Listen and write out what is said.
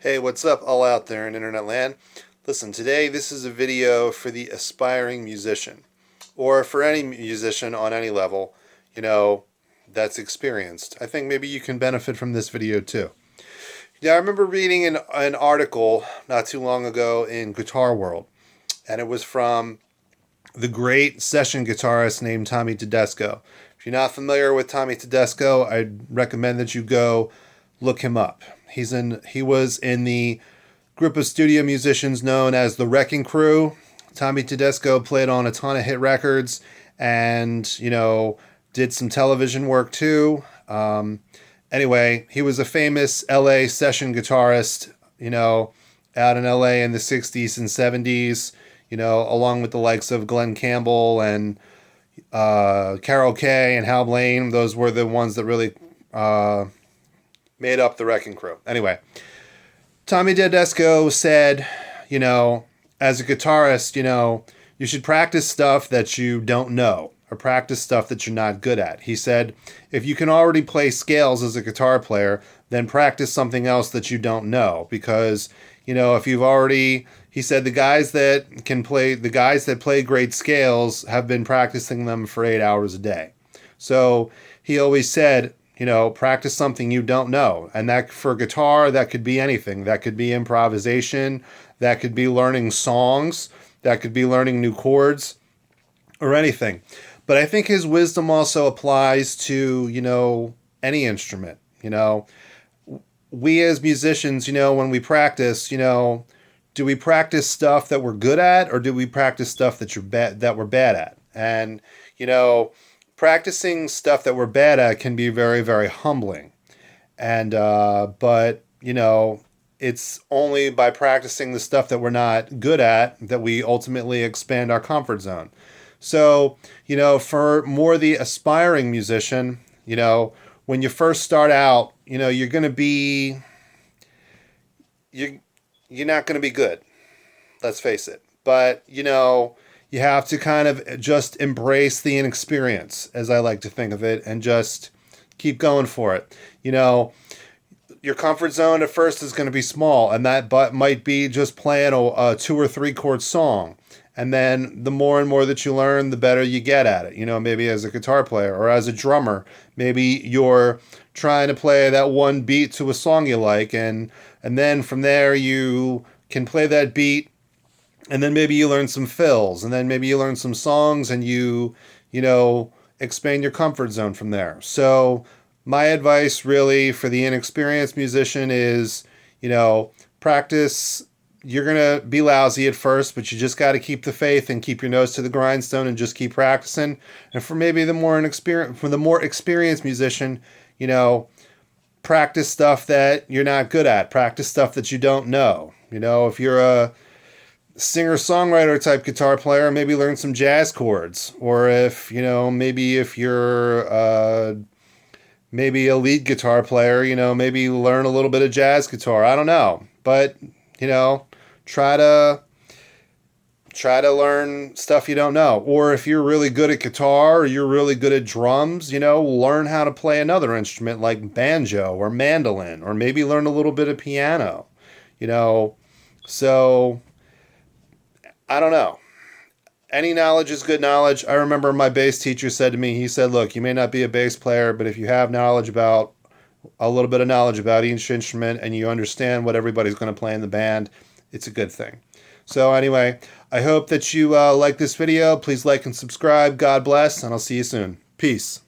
Hey, what's up, all out there in internet land? Listen, today this is a video for the aspiring musician, or for any musician on any level, that's experienced. I think maybe you can benefit from this video too. Yeah, I remember reading an article not too long ago in Guitar World, and it was from the great session guitarist named Tommy Tedesco. If you're not familiar with Tommy Tedesco, I'd recommend that you go look him up. He was in the group of studio musicians known as the Wrecking Crew. Tommy Tedesco played on a ton of hit records and, did some television work too. Anyway, he was a famous LA session guitarist, out in LA in the 60s and 70s, along with the likes of Glenn Campbell and Carol Kay and Hal Blaine. Those were the ones that really made up the Wrecking Crew. Anyway, Tommy Tedesco said, as a guitarist, you should practice stuff that you don't know or practice stuff that you're not good at. He said, if you can already play scales as a guitar player, then practice something else that you don't know. Because, if you've already, he said, the guys that play great scales have been practicing them for 8 hours a day. So he always said, practice something you don't know. And that for guitar, that could be anything. That could be improvisation. That could be learning songs. That could be learning new chords or anything. But I think his wisdom also applies to, any instrument. We as musicians, when we practice, do we practice stuff that we're good at, or do we practice stuff that we're bad at? And, practicing stuff that we're bad at can be very, very humbling. And, but, it's only by practicing the stuff that we're not good at that we ultimately expand our comfort zone. So, for more the aspiring musician, when you first start out, you're going to be, you're not going to be good. Let's face it. But, you have to kind of just embrace the inexperience, as I like to think of it, and just keep going for it. Your comfort zone at first is going to be small, and that might be just playing a 2 or 3 chord song. And then the more and more that you learn, the better you get at it. Maybe as a guitar player or as a drummer, maybe you're trying to play that one beat to a song you like, and then from there you can play that beat. And then maybe you learn some fills, and then maybe you learn some songs, and you expand your comfort zone from there. So my advice really for the inexperienced musician is, practice. You're going to be lousy at first, but you just got to keep the faith and keep your nose to the grindstone and just keep practicing. And for maybe the more experienced musician, practice stuff that you're not good at. Practice stuff that you don't know. If you're a singer-songwriter type guitar player, maybe learn some jazz chords. Or if, maybe if you're maybe a lead guitar player, maybe learn a little bit of jazz guitar. I don't know. But, try to learn stuff you don't know. Or if you're really good at guitar or you're really good at drums, learn how to play another instrument like banjo or mandolin, or maybe learn a little bit of piano. So I don't know. Any knowledge is good knowledge. I remember my bass teacher said to me, he said, look, you may not be a bass player, but if you have a little bit of knowledge about each instrument and you understand what everybody's going to play in the band, it's a good thing. So anyway, I hope that you like this video. Please like and subscribe. God bless, and I'll see you soon. Peace.